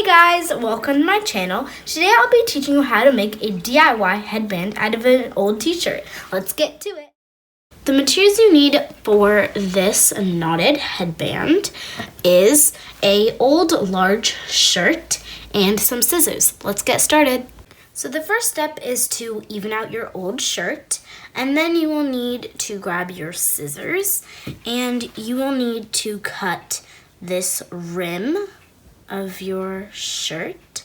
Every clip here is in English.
guys, welcome to my channel. Today I'll be teaching you how to make a DIY headband out of an old t-shirt. Let's get to it. The materials you need for this knotted headband is a old large shirt and some scissors. Let's get started. So the first step is to even out your old shirt, and then you will need to grab your scissors and you will need to cut this rim of your shirt.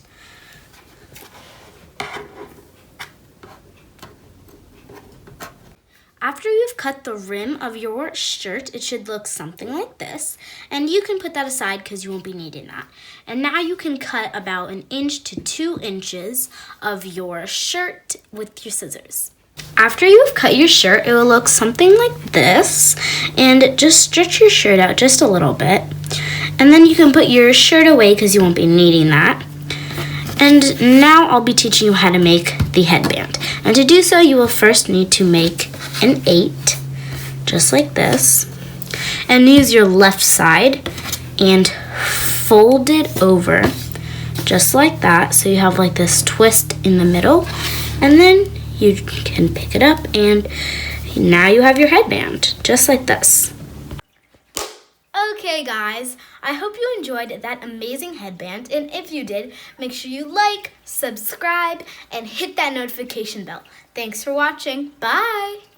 After you've cut the rim of your shirt, it should look something like this, and you can put that aside because you won't be needing that. And now you can cut about 1 inch to 2 inches of your shirt with your scissors. After you've cut your shirt, it will look something like this, and just stretch your shirt out just a little bit. And then you can put your shirt away because you won't be needing that. And now I'll be teaching you how to make the headband. And to do so, you will first need to make an 8, just like this. And use your left side and fold it over, just like that. So you have like this twist in the middle. And then you can pick it up and now you have your headband, just like this. Okay guys, I hope you enjoyed that amazing headband, and if you did, make sure you like, subscribe, and hit that notification bell. Thanks for watching. Bye!